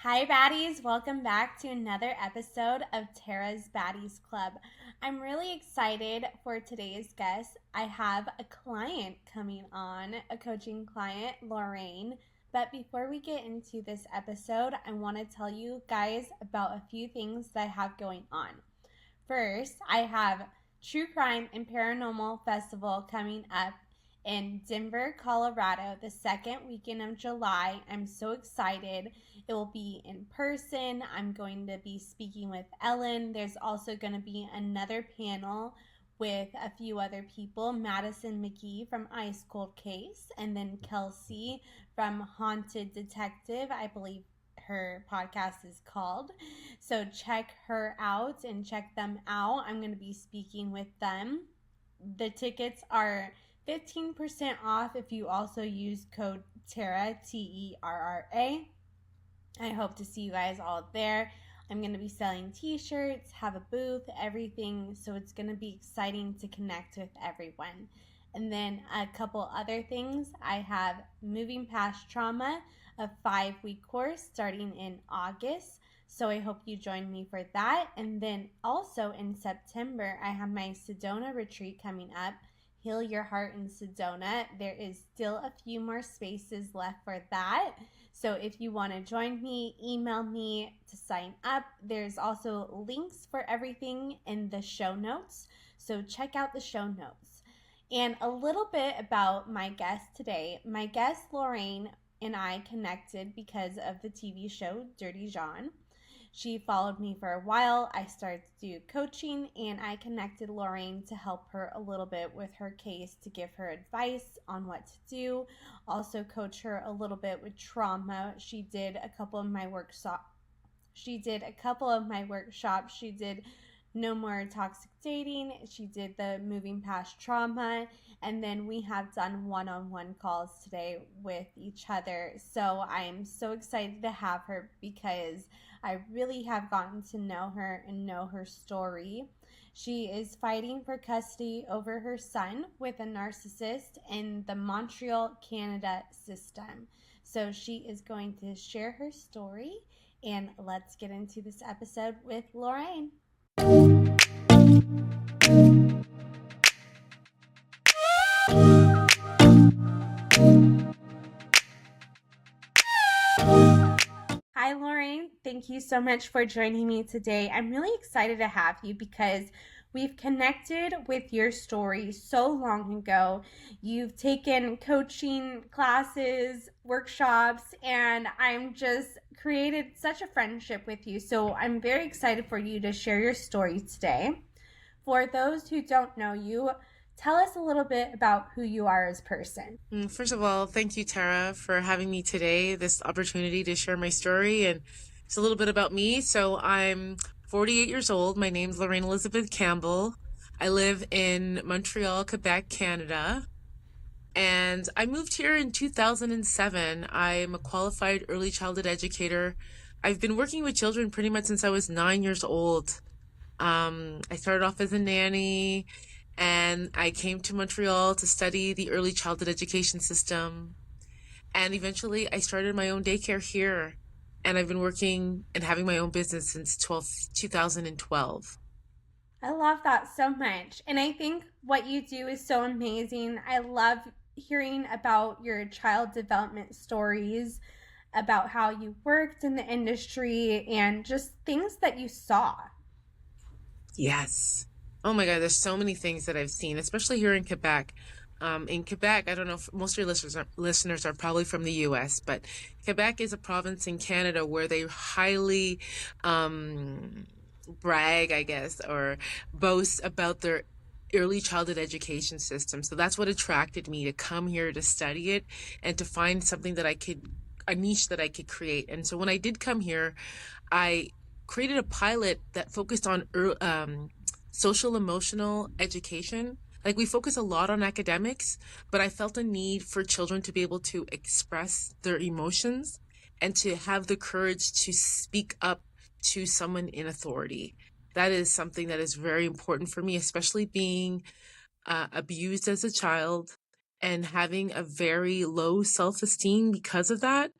Hi, baddies. Welcome back to another episode of Tara's Baddies Club. I'm really excited for today's guest. I have a client coming on, a coaching client, Lorraine. But before we get into this episode, I want to tell you guys about a few things that I have going on. First, I have True Crime and Paranormal Festival coming up in Denver, Colorado, the second weekend of July. I'm so excited. It will be in person. I'm going to be speaking with Ellen. There's also going to be another panel with a few other people, Madison McGee from Ice Cold Case, and then Kelsey from Haunted Detective. I believe her podcast is called. So check her out and check them out. I'm going to be speaking with them. The tickets are 15% off if you also use code TERRA, TERRA. I hope to see you guys all there. I'm going to be selling t-shirts, have a booth, everything. So it's going to be exciting to connect with everyone. And then a couple other things. I have Moving Past Trauma, a 5-week course starting in August. So I hope you join me for that. And then also in September, I have my Sedona retreat coming up. Heal Your Heart in Sedona. There is still a few more spaces left for that. So if you want to join me, email me to sign up. There's also links for everything in the show notes. So check out the show notes. And a little bit about my guest today. My guest, Lorraine, and I connected because of the TV show Dirty John. She followed me for a while. I started to do coaching, and I connected Lorraine to help her a little bit with her case, to give her advice on what to do, also coach her a little bit with trauma. She did a couple of my workshops. She did No More Toxic Dating. She did the Moving Past Trauma. And then we have done one-on-one calls today with each other. So I am so excited to have her because I really have gotten to know her and know her story. She is fighting for custody over her son with a narcissist in the Montreal, Canada system. So she is going to share her story, and let's get into this episode with Lorraine. Hi, Lorraine. Thank you so much for joining me today. I'm really excited to have you because we've connected with your story so long ago. You've taken coaching classes, workshops, and I'm just created such a friendship with you. So I'm very excited for you to share your story today. For those who don't know you, tell us a little bit about who you are as a person. First of all, thank you, Tara, for having me today, this opportunity to share my story. And it's a little bit about me. So I'm 48 years old. My name's Lorraine Elizabeth Campbell. I live in Montreal, Quebec, Canada. And I moved here in 2007. I'm a qualified early childhood educator. I've been working with children pretty much since I was 9 years old. I started off as a nanny, and I came to Montreal to study the early childhood education system. And eventually I started my own daycare here, and I've been working and having my own business since 2012. I love that so much. And I think what you do is so amazing. I love hearing about your child development stories, about how you worked in the industry, and just things that you saw. Yes. Oh my God, there's so many things that I've seen, especially here in Quebec. In Quebec, I don't know if most of your listeners are probably from the US, but Quebec is a province in Canada where they highly brag, I guess, or boast about their early childhood education system. So that's what attracted me to come here to study it and to find something that a niche that I could create. And so when I did come here, I created a pilot that focused on social emotional education. Like, we focus a lot on academics, but I felt a need for children to be able to express their emotions and to have the courage to speak up to someone in authority. That is something that is very important for me, especially being abused as a child and having a very low self-esteem because of that.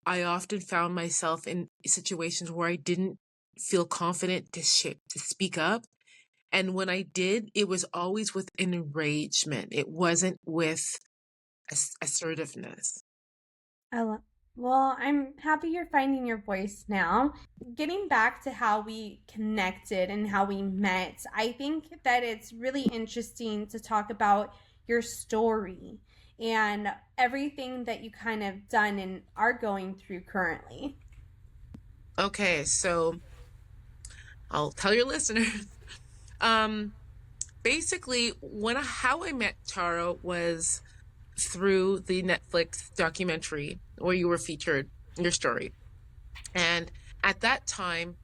I often found myself in situations where I didn't feel confident to speak up. And when I did, it was always with an enragement. It wasn't with assertiveness. I lo- well, I'm happy you're finding your voice now. Getting back to how we connected and how we met, I think that it's really interesting to talk about your story and everything that you kind of done and are going through currently. Okay, so I'll tell your listeners. Um, Basically, how I met Tara was through the Netflix documentary where you were featured, your story. And at that time,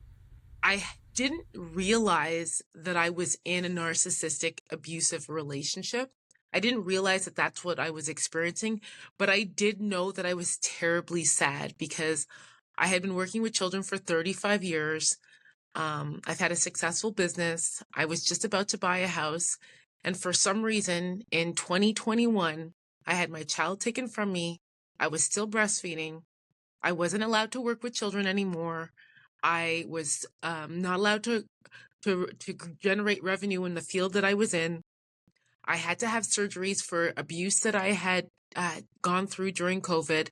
I didn't realize that I was in a narcissistic, abusive relationship. I didn't realize that that's what I was experiencing, but I did know that I was terribly sad because I had been working with children for 35 years. I've had a successful business. I was just about to buy a house. And for some reason in 2021, I had my child taken from me. I was still breastfeeding. I wasn't allowed to work with children anymore. I was not allowed to generate revenue in the field that I was in. I had to have surgeries for abuse that I had gone through during COVID.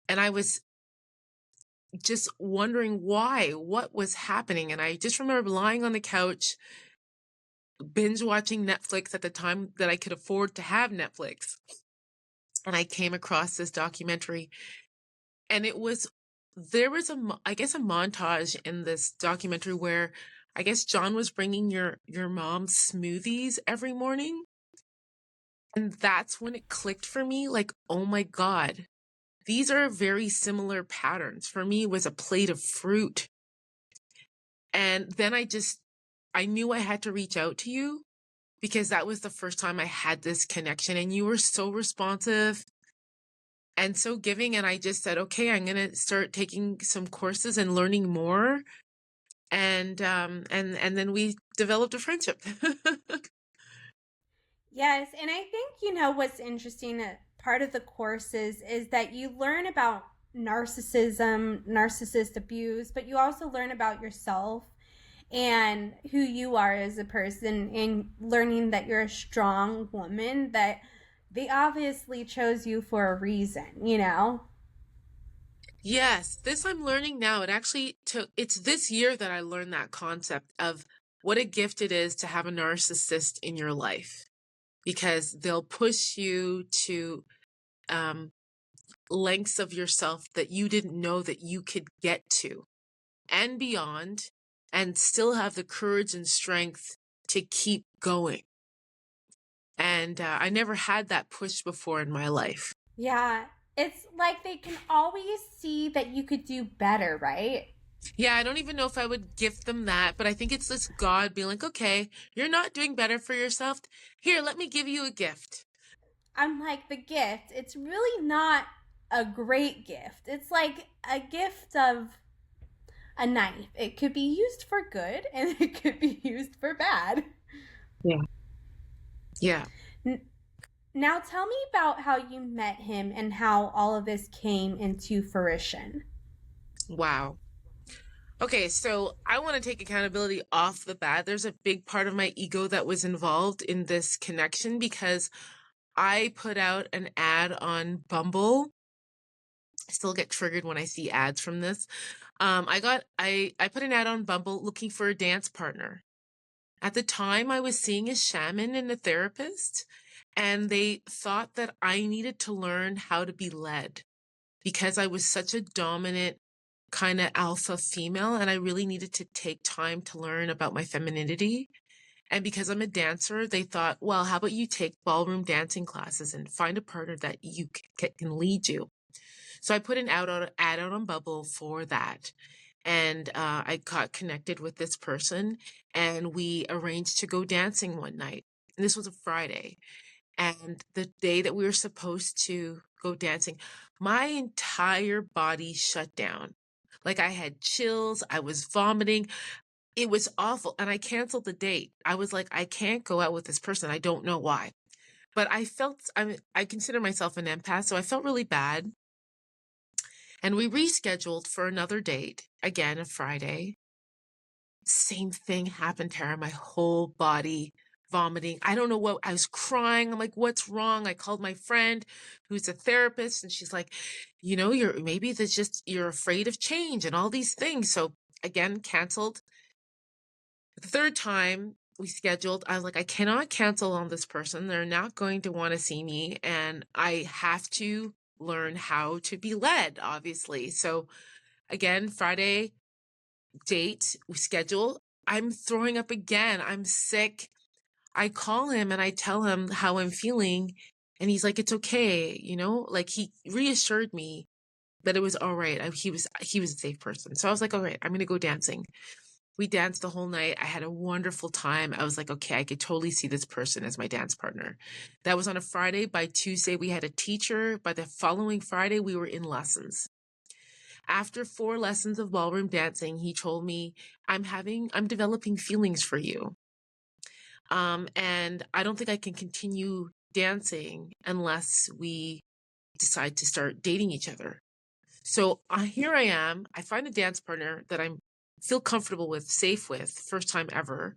And I was just wondering what was happening. And I just remember lying on the couch, binge watching Netflix at the time that I could afford to have Netflix. And I came across this documentary, and there was I guess a montage in this documentary where I guess John was bringing your mom smoothies every morning. And that's when it clicked for me, like, oh my God, these are very similar patterns. For me, it was a plate of fruit. And then I knew I had to reach out to you because that was the first time I had this connection, and you were so responsive and so giving. And I just said, okay, I'm going to start taking some courses and learning more. And then we developed a friendship. Yes, and I think what's interesting, part of the courses is that you learn about narcissism, narcissist abuse, but you also learn about yourself and who you are as a person, and learning that you're a strong woman, that they obviously chose you for a reason. Yes, this I'm learning now. It's this year that I learned that concept of what a gift it is to have a narcissist in your life, because they'll push you to um, lengths of yourself that you didn't know that you could get to and beyond, and still have the courage and strength to keep going. And I never had that push before in my life. Yeah, it's like they can always see that you could do better, right? Yeah, I don't even know if I would gift them that, but I think it's this God being like, okay, you're not doing better for yourself. Here, let me give you a gift. I'm like, the gift, it's really not a great gift. It's like a gift of a knife. It could be used for good and it could be used for bad. Yeah. Yeah. Now, tell me about how you met him and how all of this came into fruition. Wow. Okay, so I want to take accountability off the bat. There's a big part of my ego that was involved in this connection because I put out an ad on Bumble. I still get triggered when I see ads from this. I put an ad on Bumble looking for a dance partner. At the time, I was seeing a shaman and a therapist, and they thought that I needed to learn how to be led because I was such a dominant kind of alpha female, and I really needed to take time to learn about my femininity. And because I'm a dancer, they thought, well, how about you take ballroom dancing classes and find a partner that you can lead you? So I put an ad out on Bubble for that. And I got connected with this person, and we arranged to go dancing one night. And this was a Friday. And the day that we were supposed to go dancing, my entire body shut down. Like, I had chills, I was vomiting. It was awful. And I canceled the date. I was like, I can't go out with this person. I don't know why. But I consider myself an empath, so I felt really bad. And we rescheduled for another date, again, a Friday. Same thing happened, Tara. My whole body vomiting. I don't know what, I was crying. I'm like, what's wrong? I called my friend who's a therapist, and she's like, maybe there's just, you're afraid of change and all these things. So again, canceled. The third time we scheduled, I was like, I cannot cancel on this person. They're not going to want to see me. And I have to learn how to be led, obviously. So again, Friday date, we schedule. I'm throwing up again. I'm sick. I call him and I tell him how I'm feeling. And he's like, it's okay. Like he reassured me that it was all right. He was a safe person. So I was like, all right, I'm going to go dancing. We danced the whole night. I had a wonderful time. I was like, okay, I could totally see this person as my dance partner. That was on a Friday. By Tuesday, we had a teacher. By the following Friday, we were in lessons. After 4 lessons of ballroom dancing, he told me, I'm developing feelings for you. And I don't think I can continue dancing unless we decide to start dating each other. So here I am. I find a dance partner that I feel comfortable with, safe with, first time ever.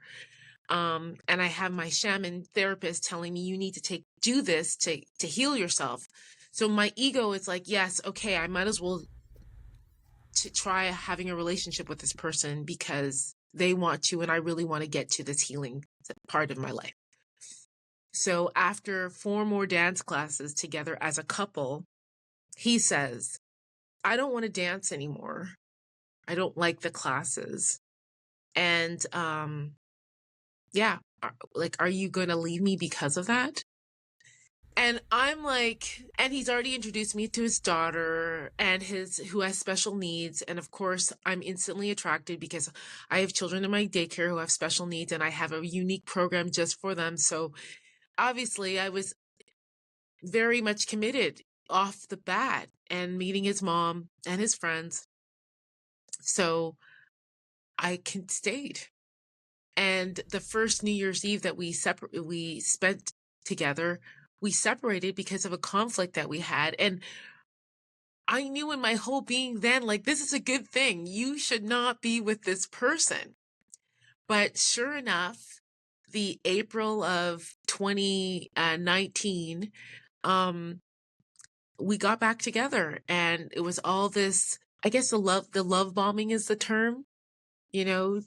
And I have my shaman therapist telling me, you need to do this to heal yourself. So my ego is like, yes, okay, I might as well to try having a relationship with this person because they want to, and I really want to get to this healing part of my life. So after 4 more dance classes together as a couple, he says, I don't want to dance anymore. I don't like the classes. And are you going to leave me because of that? And I'm like, and he's already introduced me to his daughter and who has special needs. And of course, I'm instantly attracted because I have children in my daycare who have special needs, and I have a unique program just for them. So obviously I was very much committed off the bat and meeting his mom and his friends. So I stayed. And the first New Year's Eve that we spent together, we separated because of a conflict that we had. And I knew in my whole being then, like, this is a good thing. You should not be with this person. But sure enough, the April of 2019, we got back together, and it was all this, I guess the love bombing is the term.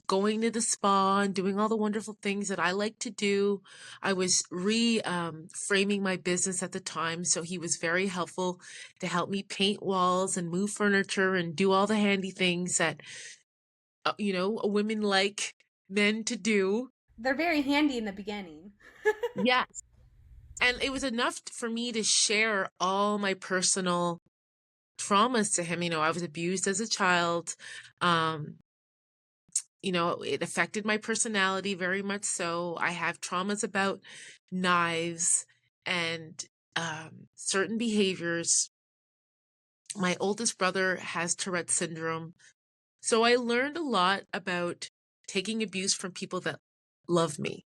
Going to the spa and doing all the wonderful things that I like to do. I was framing my business at the time, so he was very helpful to help me paint walls and move furniture and do all the handy things that, a women like men to do. They're very handy in the beginning. Yes. And it was enough for me to share all my personal traumas to him. I was abused as a child. It affected my personality very much so. I have traumas about knives and certain behaviors. My oldest brother has Tourette's syndrome. So I learned a lot about taking abuse from people that love me,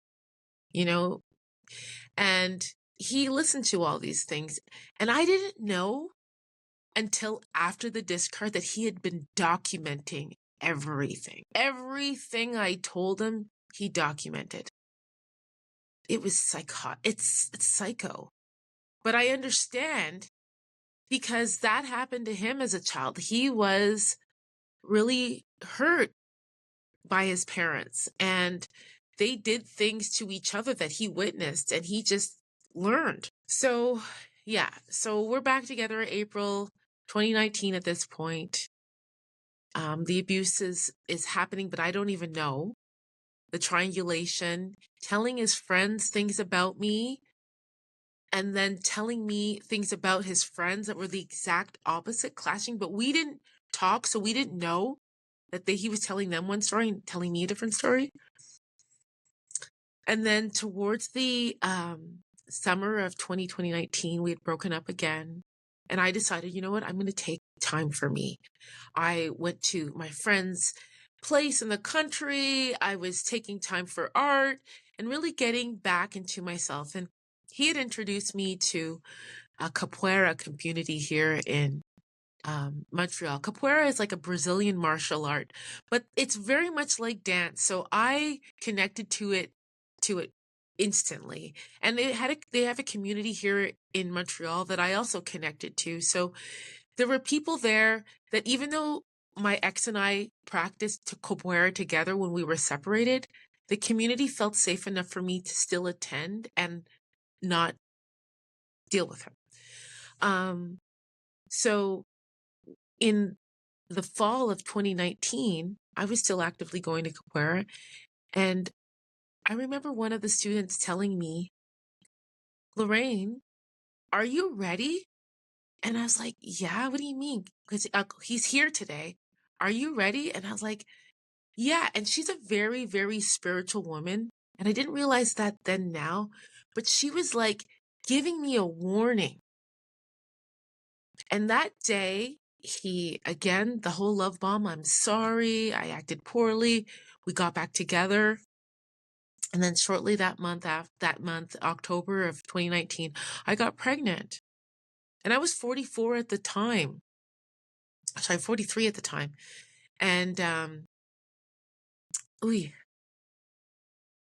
and he listened to all these things. And I didn't know until after the discard that he had been documenting everything. Everything I told him, he documented. It was it's psycho. But I understand because that happened to him as a child. He was really hurt by his parents, and they did things to each other that he witnessed, and he just learned. So, yeah. So we're back together April 2019 at this point. The abuse is happening, but I don't even know. The triangulation, telling his friends things about me, and then telling me things about his friends that were the exact opposite, clashing, but we didn't talk, so we didn't know that he was telling them one story and telling me a different story. And then towards the summer of 2019, we had broken up again. And I decided, you know what, I'm going to take time for me. I went to my friend's place in the country. I was taking time for art and really getting back into myself. And he had introduced me to a capoeira community here in Montreal. Capoeira is like a Brazilian martial art, but it's very much like dance. So I connected to it instantly. And they have a community here in Montreal that I also connected to. So there were people there that even though my ex and I practiced capoeira together when we were separated, the community felt safe enough for me to still attend and not deal with him. So in the fall of 2019, I was still actively going to capoeira. And I remember one of the students telling me, Lorraine, are you ready? And I was like, yeah, what do you mean? Because he's here today. Are you ready? And I was like, yeah. And she's a very, very spiritual woman. And I didn't realize that then now, but she was like giving me a warning. And that day, again, the whole love bomb, I'm sorry, I acted poorly. We got back together. And then shortly that month, October of 2019, I got pregnant. And I was 44 at the time. Sorry, 43 at the time. And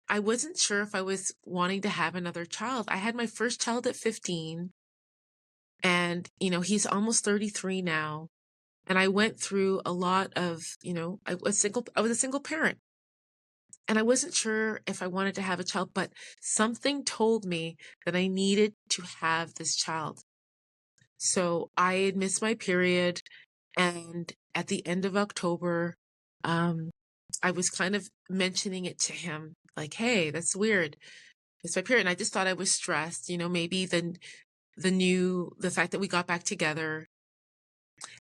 I wasn't sure if I was wanting to have another child. I had my first child at 15. And, he's almost 33 now. And I went through a lot of, I was a single parent. And I wasn't sure if I wanted to have a child, but something told me that I needed to have this child. So I had missed my period. And at the end of October, I was kind of mentioning it to him, like, hey, that's weird. It's my period. And I just thought I was stressed, maybe the fact that we got back together.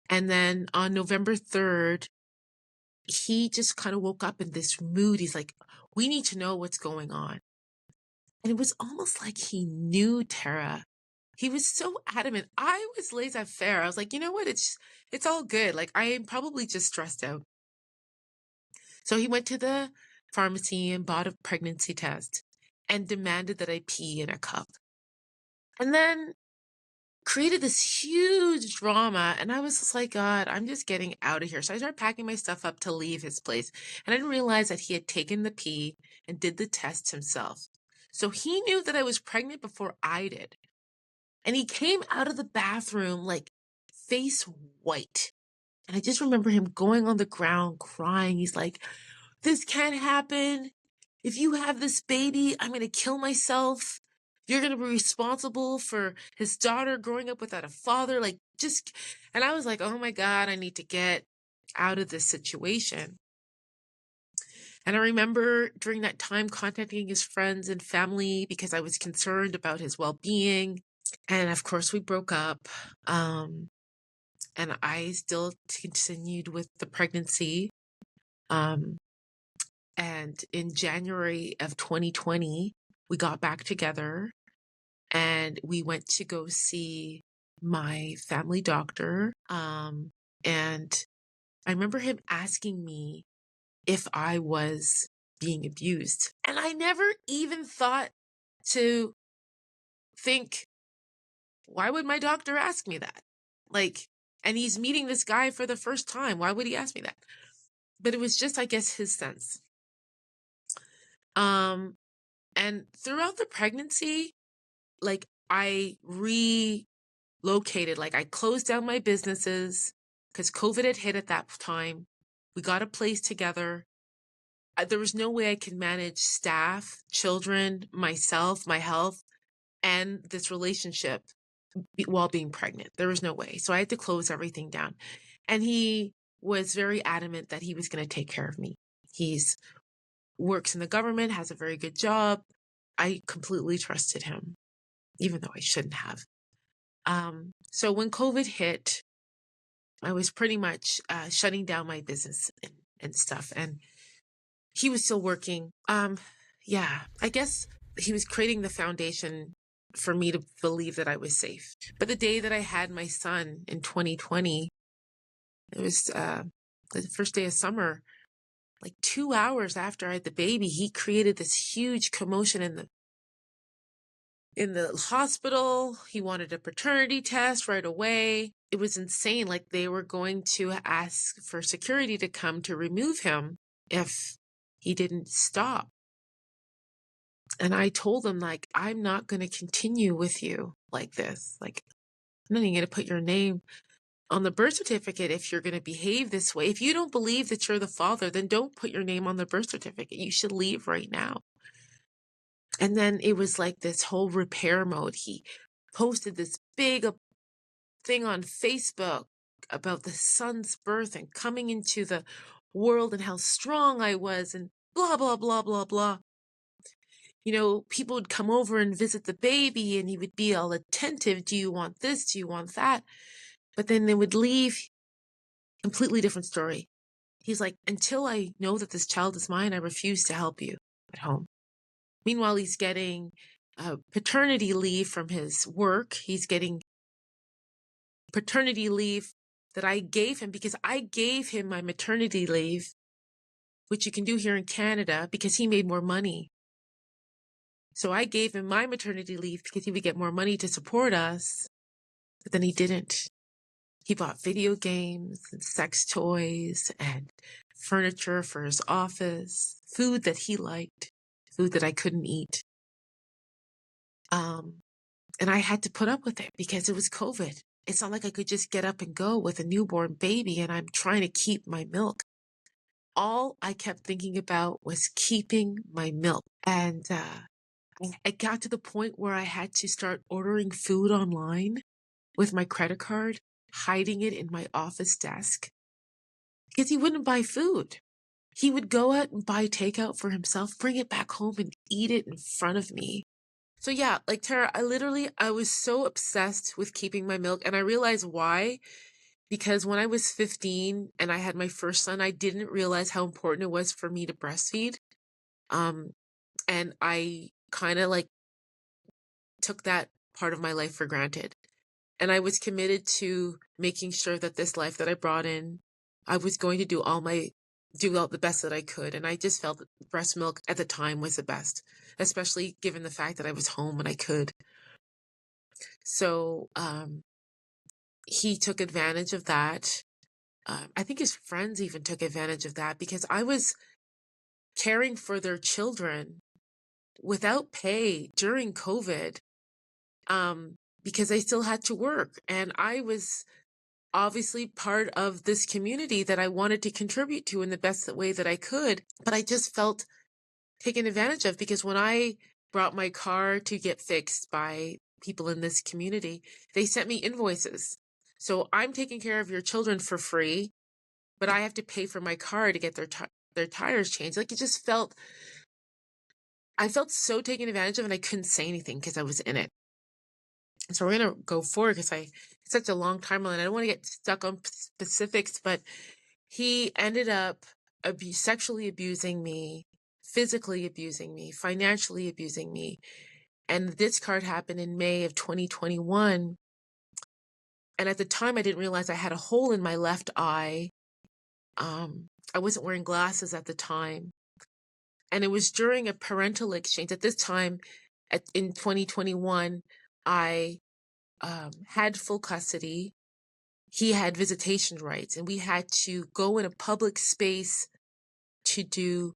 And then on November 3rd, he just kind of woke up in this mood. He's like, we need to know what's going on. And it was almost like he knew, Tara. He was so adamant. I was laissez-faire. I was like, you know what? It's all good. Like, I am probably just stressed out. So he went to the pharmacy and bought a pregnancy test and demanded that I pee in a cup. And then created this huge drama. And I was just like, God, I'm just getting out of here. So I started packing my stuff up to leave his place. And I didn't realize that he had taken the pee and did the test himself. So he knew that I was pregnant before I did. And he came out of the bathroom like face white. And I just remember him going on the ground crying. He's like, this can't happen. If you have this baby, I'm going to kill myself. You're going to be responsible for his daughter growing up without a father. And I was like, oh my God, I need to get out of this situation. And I remember during that time contacting his friends and family because I was concerned about his well-being. And of course we broke up. And I still continued with the pregnancy. And in January of 2020, we got back together and we went to go see my family doctor. And I remember him asking me if I was being abused. And I never even thought to think, why would my doctor ask me that? And he's meeting this guy for the first time. Why would he ask me that? But it was just, I guess, his sense. And throughout the pregnancy, I relocated, I closed down my businesses because COVID had hit at that time. We got a place together. There was no way I could manage staff, children, myself, my health, and this relationship while being pregnant. There was no way. So I had to close everything down. And he was very adamant that he was going to take care of me. He's works in the government, has a very good job. I completely trusted him, even though I shouldn't have. So when COVID hit, I was pretty much shutting down my business and stuff. And he was still working. I guess he was creating the foundation for me to believe that I was safe. But the day that I had my son in 2020, it was the first day of summer. 2 hours after I had the baby, he created this huge commotion in the hospital. He wanted a paternity test right away. it was insane. Like they were going to ask for security to come to remove him if he didn't stop. And I told them, like, I'm not going to continue with you like this. Like, I'm not even going to put your name on the birth certificate if you're going to behave this way. If you don't believe that you're the father, then don't put your name on the birth certificate. You should leave right now. And then it was like this whole repair mode. He posted this big thing on Facebook about the son's birth and coming into the world and how strong I was and blah, blah, blah, blah, blah. You know, people would come over and visit the baby and he would be all attentive. Do you want this? Do you want that? But then they would leave. Completely different story. He's like, until I know that this child is mine, I refuse to help you at home. Meanwhile, he's getting paternity leave from his work. He's getting paternity leave that I gave him because I gave him my maternity leave, which you can do here in Canada because he made more money. So I gave him my maternity leave because he would get more money to support us, but then he didn't. He bought video games and sex toys and furniture for his office, food that he liked, food that I couldn't eat. And I had to put up with it because it was COVID. It's not like I could just get up and go with a newborn baby and I'm trying to keep my milk. All I kept thinking about was keeping my milk. And I got to the point where I had to start ordering food online with my credit card, hiding it in my office desk because he wouldn't buy food. He would go out and buy takeout for himself, bring it back home and eat it in front of me. So yeah, like Tara, I was so obsessed with keeping my milk and I realized why. Because when I was 15 and I had my first son, I didn't realize how important it was for me to breastfeed. And I kind of like took that part of my life for granted. And I was committed to making sure that this life that I brought in, I was going to do all the best that I could. And I just felt that breast milk at the time was the best, especially given the fact that I was home and I could. So, he took advantage of that. I think his friends even took advantage of that because I was caring for their children without pay during COVID, because I still had to work. And I was obviously part of this community that I wanted to contribute to in the best way that I could. But I just felt taken advantage of because when I brought my car to get fixed by people in this community, they sent me invoices. So I'm taking care of your children for free, but I have to pay for my car to get their tires changed. Like I felt so taken advantage of and I couldn't say anything because I was in it. So we're going to go forward because it's such a long timeline. I don't want to get stuck on specifics, but he ended up sexually abusing me, physically abusing me, financially abusing me. And the discard happened in May of 2021. And at the time, I didn't realize I had a hole in my left eye. I wasn't wearing glasses at the time. And it was during a parental exchange. At this time, in 2021, I had full custody. He had visitation rights, and we had to go in a public space to do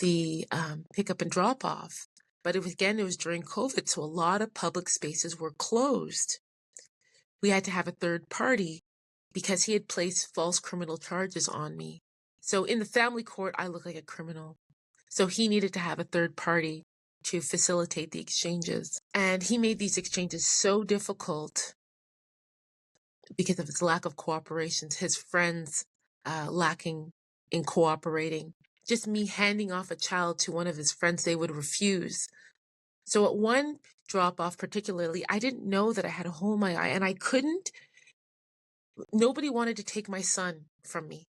the pick up and drop off. But it was during COVID, so a lot of public spaces were closed. We had to have a third party because he had placed false criminal charges on me. So in the family court, I look like a criminal. So he needed to have a third party to facilitate the exchanges. And he made these exchanges so difficult because of his lack of cooperation, his friends lacking in cooperating. Just me handing off a child to one of his friends, they would refuse. So at one drop off particularly, I didn't know that I had a hole in my eye and nobody wanted to take my son from me.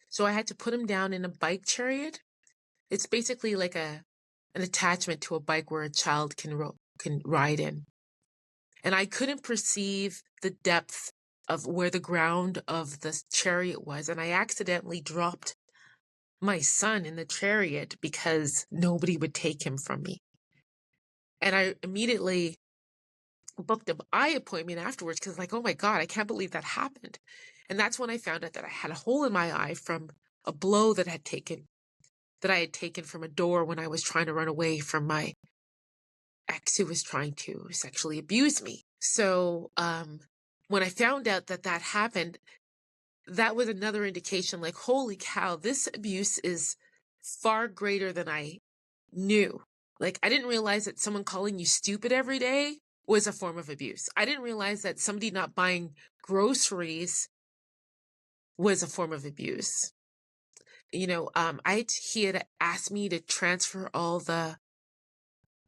So I had to put him down in a bike chariot. It's basically like an attachment to a bike where a child can ride in. And I couldn't perceive the depth of where the ground of the chariot was. And I accidentally dropped my son in the chariot because nobody would take him from me. And I immediately booked an eye appointment afterwards because like, oh my God, I can't believe that happened. And that's when I found out that I had a hole in my eye from a blow that I had taken from a door when I was trying to run away from my ex who was trying to sexually abuse me. So when I found out that that happened, that was another indication like, holy cow, this abuse is far greater than I knew. Like, I didn't realize that someone calling you stupid every day was a form of abuse. I didn't realize that somebody not buying groceries was a form of abuse. You know, he had asked me to transfer all the,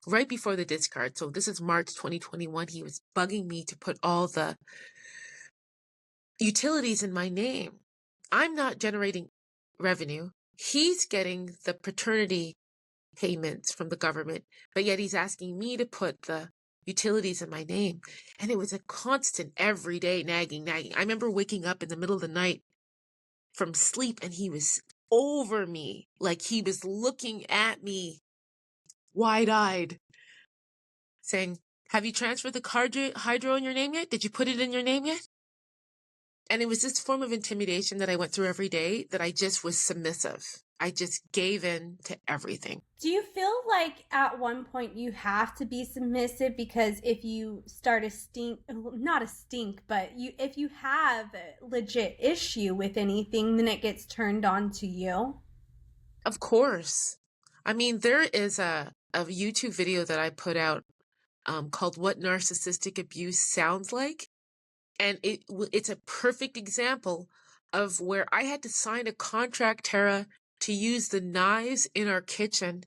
right before the discard. So this is March 2021. He was bugging me to put all the utilities in my name. I'm not generating revenue. He's getting the paternity payments from the government, but yet he's asking me to put the utilities in my name. And it was a constant everyday nagging. I remember waking up in the middle of the night from sleep and he was over me, like he was looking at me wide-eyed, saying, have you transferred the hydro in your name yet? Did you put it in your name yet? And it was this form of intimidation that I went through every day that I just was submissive. I just gave in to everything. Do you feel like at one point you have to be submissive because if you start a stink, not a stink, but if you have a legit issue with anything, then it gets turned on to you? Of course. I mean, there is a YouTube video that I put out called What Narcissistic Abuse Sounds Like. And it's a perfect example of where I had to sign a contract, Tara, to use the knives in our kitchen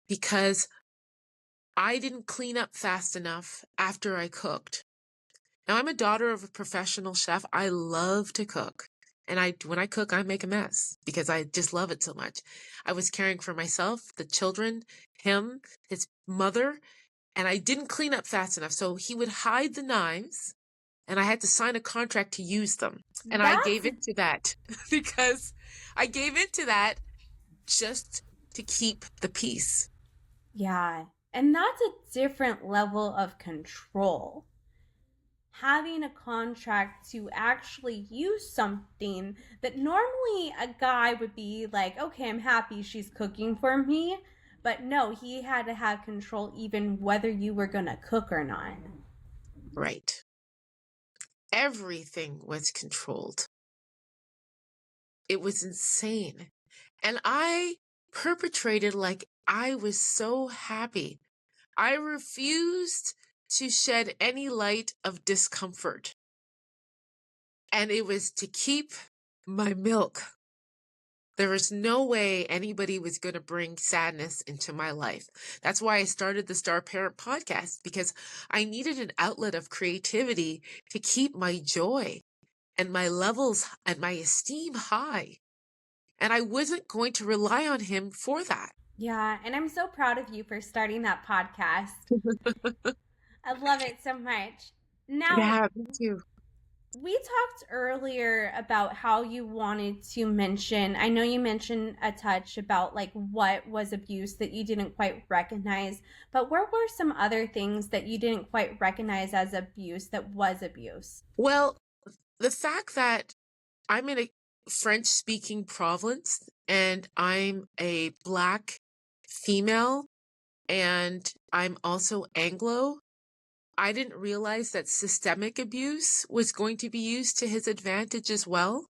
because I didn't clean up fast enough after I cooked. Now, I'm a daughter of a professional chef. I love to cook. And when I cook, I make a mess because I just love it so much. I was caring for myself, the children, him, his mother, and I didn't clean up fast enough. So he would hide the knives and I had to sign a contract to use them. And I gave That's, into that because I gave into that just to keep the peace. yeah. And that's a different level of control. Having a contract to actually use something that normally a guy would be like, okay, I'm happy she's cooking for me. But no, he had to have control even whether you were going to cook or not. Right. Everything was controlled. It was insane. And I perpetrated like I was so happy. I refused to shed any light of discomfort. And it was to keep my milk. There was no way anybody was going to bring sadness into my life. That's why I started the Star Parent podcast, because I needed an outlet of creativity to keep my joy and my levels and my esteem high. And I wasn't going to rely on him for that. Yeah, and I'm so proud of you for starting that podcast. I love it so much. Now, Yeah, me too. we talked earlier about how you wanted to mention, I know you mentioned a touch about like what was abuse that you didn't quite recognize, but what were some other things that you didn't quite recognize as abuse that was abuse? Well, the fact that I'm in a French speaking province and I'm a Black female and I'm also Anglo, I didn't realize that systemic abuse was going to be used to his advantage as well.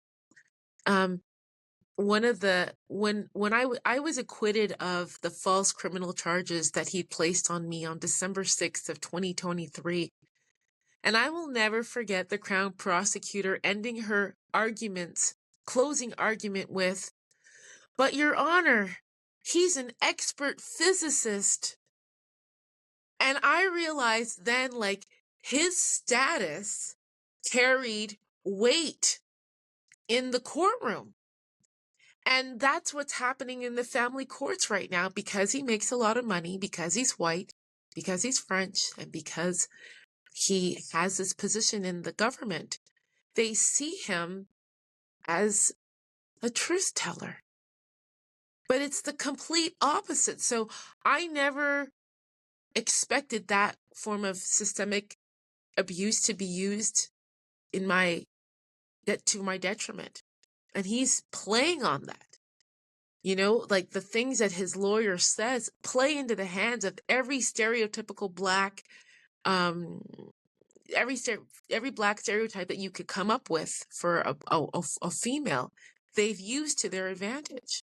One of the when I was acquitted of the false criminal charges that he placed on me on December 6th of 2023. And I will never forget the Crown prosecutor ending her closing argument with, "But Your Honor, he's an expert physicist." And I realized then, like, his status carried weight in the courtroom. And that's what's happening in the family courts right now because he makes a lot of money, because he's white, because he's French, and because he has this position in the government. They see him as a truth teller. But it's the complete opposite. So I never expected that form of systemic abuse to be used to my detriment. And he's playing on that. Like the things that his lawyer says play into the hands of every stereotypical black, um, every black stereotype that you could come up with for a female, they've used to their advantage.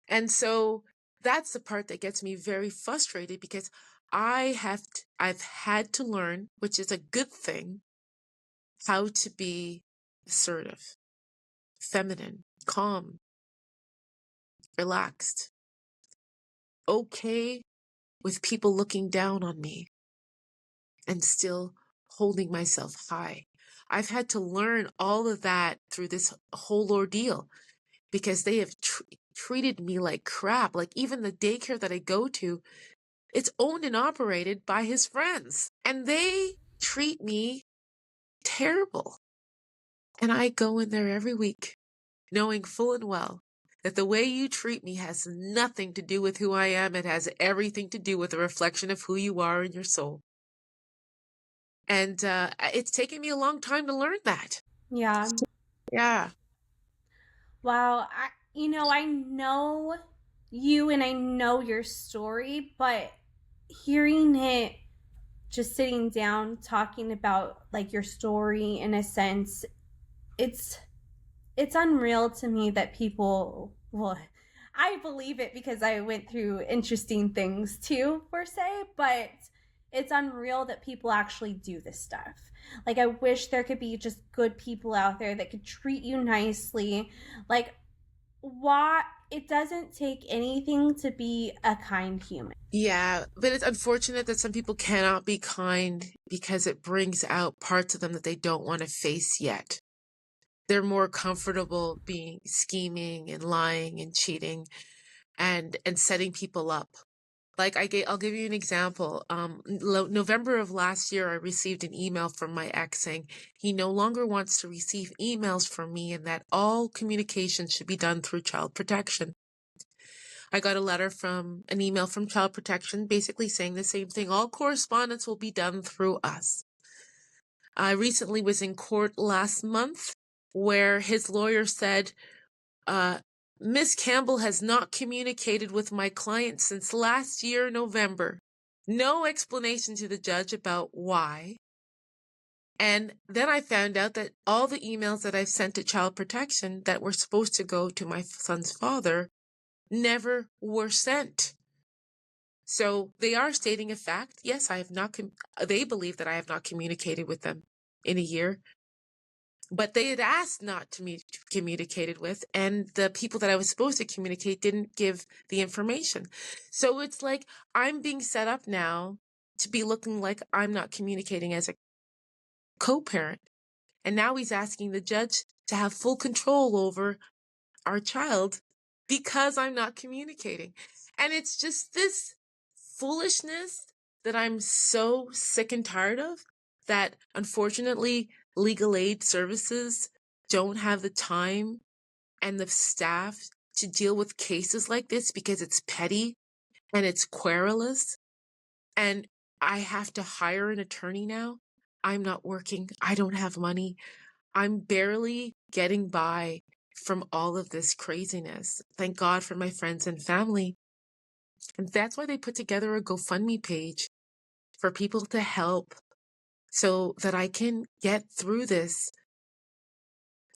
And so that's the part that gets me very frustrated, because I've had to learn, which is a good thing, how to be assertive, feminine, calm, relaxed, okay with people looking down on me, and still holding myself high. I've had to learn all of that through this whole ordeal, because they have treated me like crap. Like even the daycare that I go to, it's owned and operated by his friends, and they treat me terrible. And I go in there every week knowing full and well that the way you treat me has nothing to do with who I am. It has everything to do with a reflection of who you are in your soul. And it's taken me a long time to learn that. Yeah. Yeah. Wow. I know you and I know your story, but hearing it, just sitting down talking about like your story in a sense, it's it's unreal to me that people, well, I believe it because I went through interesting things too, per se, but it's unreal that people actually do this stuff. Like, I wish there could be just good people out there that could treat you nicely. Like, why? It doesn't take anything to be a kind human. Yeah, but it's unfortunate that some people cannot be kind because it brings out parts of them that they don't want to face yet. They're more comfortable being scheming and lying and cheating and setting people up. Like I'll give you an example. November of last year, I received an email from my ex saying he no longer wants to receive emails from me, and that all communication should be done through child protection. I got an email from child protection basically saying the same thing. All correspondence will be done through us. I recently was in court last month where his lawyer said, Miss Campbell has not communicated with my client since last year, November. No explanation to the judge about why. And then I found out that all the emails that I've sent to child protection that were supposed to go to my son's father never were sent. So they are stating a fact. Yes, I have not. They believe that I have not communicated with them in a year, but they had asked not to be communicated with, and the people that I was supposed to communicate didn't give the information. So it's like I'm being set up now to be looking like I'm not communicating as a co-parent. And now he's asking the judge to have full control over our child because I'm not communicating. And it's just this foolishness that I'm so sick and tired of, that unfortunately legal aid services don't have the time and the staff to deal with cases like this, because it's petty and it's querulous. And I have to hire an attorney now. I'm not working. I don't have money. I'm barely getting by from all of this craziness. Thank God for my friends and family. And that's why they put together a GoFundMe page for people to help so that I can get through this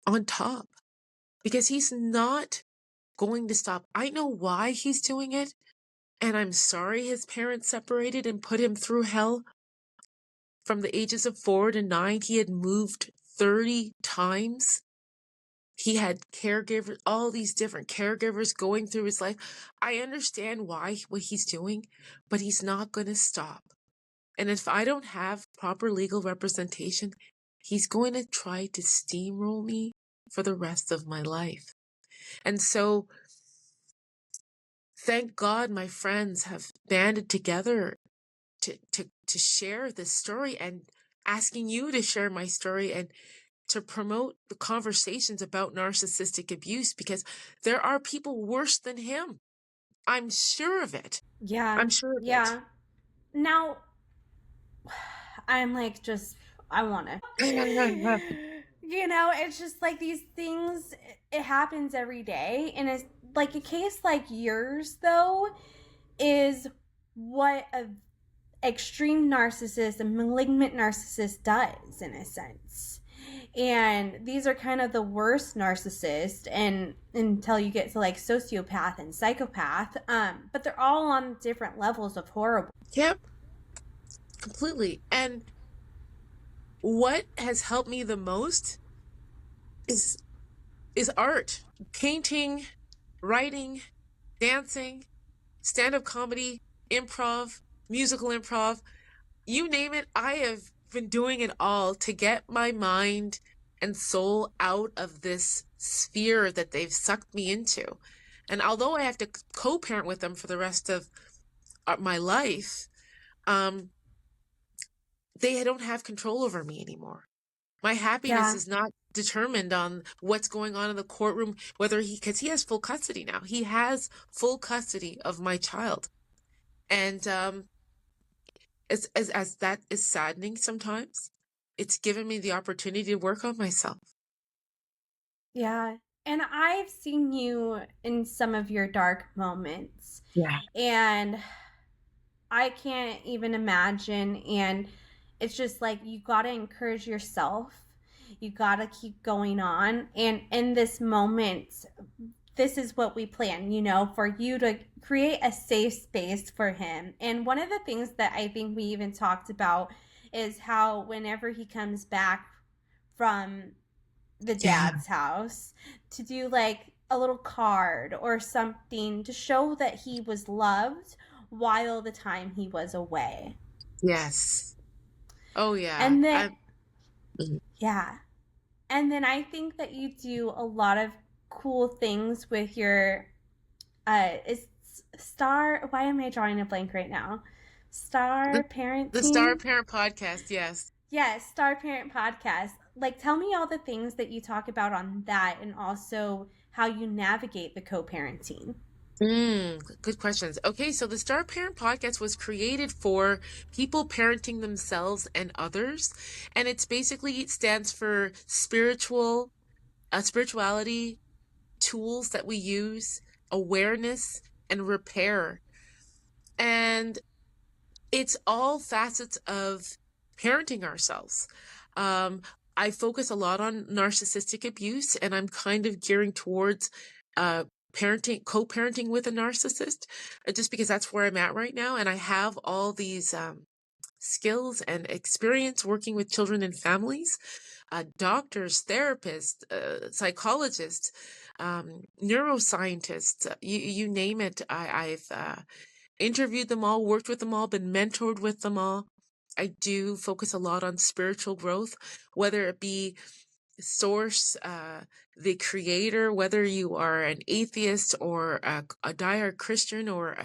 on top. Because he's not going to stop. I know why he's doing it. And I'm sorry his parents separated and put him through hell. From the ages of 4 to 9, he had moved 30 times. He had caregivers, all these different caregivers going through his life. I understand what he's doing, but he's not going to stop. And if I don't have proper legal representation, he's going to try to steamroll me for the rest of my life. And so, thank God my friends have banded together to share this story, and asking you to share my story and to promote the conversations about narcissistic abuse, because there are people worse than him. I'm sure of it. Yeah. I'm sure of it. Yeah. Now, I'm like, just, I want to. It's just like these things, it happens every day. And it's like a case like yours, though, is what a extreme narcissist, a malignant narcissist does in a sense. And these are kind of the worst narcissists and until you get to like sociopath and psychopath. But they're all on different levels of horrible. Yep, completely. And what has helped me the most is art, painting, writing, dancing, stand-up comedy, improv, musical improv, you name it. I have been doing it all to get my mind and soul out of this sphere that they've sucked me into. And although I have to co-parent with them for the rest of my life, um, they don't have control over me anymore. My happiness Yeah. is not determined on what's going on in the courtroom, whether because he has full custody now. He has full custody of my child. And as that is saddening sometimes, it's given me the opportunity to work on myself. Yeah. And I've seen you in some of your dark moments. Yeah. And I can't even imagine. And it's just like you got to encourage yourself. You got to keep going on. And in this moment, this is what we plan, for you to create a safe space for him. And one of the things that I think we even talked about is how whenever he comes back from the Yeah. dad's house, to do like a little card or something to show that he was loved while the time he was away. Yes. Oh yeah. And then, yeah. And then I think that you do a lot of cool things with your is star, why am I drawing a blank right now? the, Star the Star parenting? Parent podcast. Yes. Yes, Star Parent Podcast. Like, tell me all the things that you talk about on that and also how you navigate the co parenting. Good questions. Okay, so the Star Parent podcast was created for people parenting themselves and others, and it stands for spirituality, tools that we use, awareness, and repair. And it's all facets of parenting ourselves. Um, I focus a lot on narcissistic abuse, and I'm kind of gearing towards uh, co-parenting with a narcissist, just because that's where I'm at right now. And I have all these skills and experience working with children and families, doctors, therapists, psychologists, neuroscientists, you name it. I've interviewed them all, worked with them all, been mentored with them all. I do focus a lot on spiritual growth, whether it be source, the creator, whether you are an atheist or a dire Christian or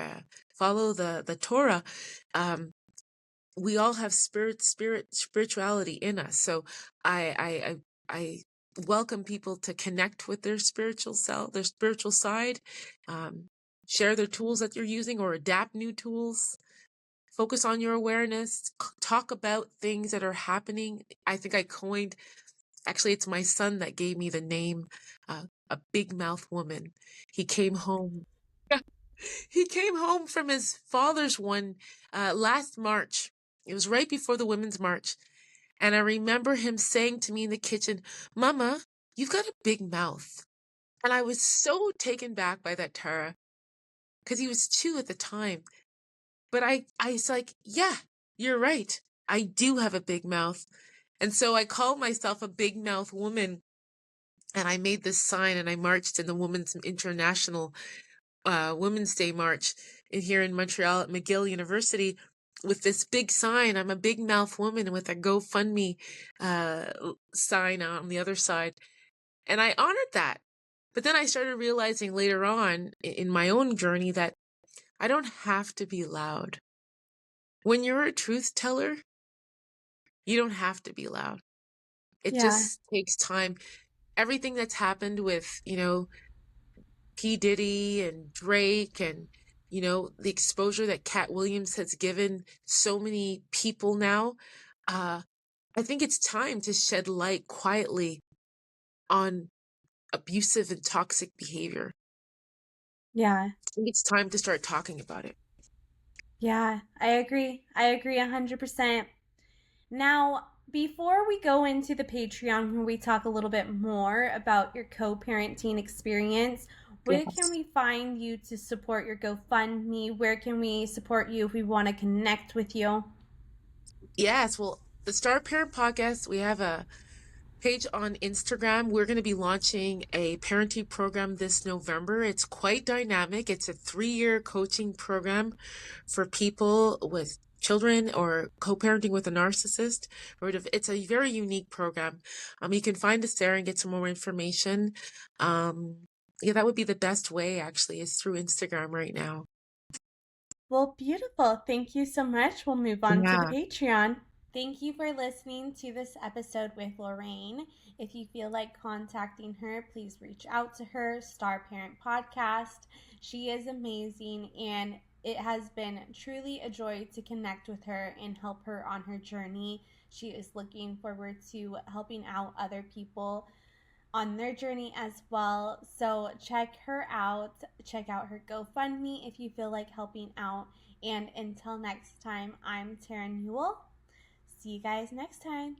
follow the Torah. We all have spirituality in us. So I welcome people to connect with their spiritual self, their spiritual side, share their tools that you're using or adapt new tools. Focus on your awareness, talk about things that are happening. I think I coined, actually, it's my son that gave me the name, a big mouth woman. He came home. He came home from his father's one last March. It was right before the Women's March. And I remember him saying to me in the kitchen, "Mama, you've got a big mouth." And I was so taken back by that, Tara, because he was 2 at the time. But I was like, yeah, you're right. I do have a big mouth. And so I called myself a big mouth woman. And I made this sign and I marched in the Women's International Women's Day March here in Montreal at McGill University with this big sign. I'm a big mouth woman with a GoFundMe sign on the other side. And I honored that. But then I started realizing later on in my own journey that I don't have to be loud. When you're a truth teller, you don't have to be loud. It Yeah. just takes time. Everything that's happened with, P. Diddy and Drake and, the exposure that Cat Williams has given so many people now, uh, I think it's time to shed light quietly on abusive and toxic behavior. Yeah. I think it's time to start talking about it. Yeah, I agree. I agree 100%. Now, before we go into the Patreon where we talk a little bit more about your co-parenting experience, where can Yes. we find you to support your GoFundMe? Where can we support you if we want to connect with you? Yes. Well, the Star Parent Podcast, we have a page on Instagram. We're going to be launching a parenting program this November. It's quite dynamic. It's a 3-year coaching program for people with children or co-parenting with a narcissist. It's a very unique program. You can find us there and get some more information. Um, yeah, that would be the best way actually is through Instagram right now. Well, beautiful. Thank you so much. We'll move on to the Yeah. Patreon. Thank you for listening to this episode with Lorraine. If you feel like contacting her, please reach out to her, Star Parent Podcast. She is amazing, and it has been truly a joy to connect with her and help her on her journey. She is looking forward to helping out other people on their journey as well. So check her out. Check out her GoFundMe if you feel like helping out. And until next time, I'm Tara Newell. See you guys next time.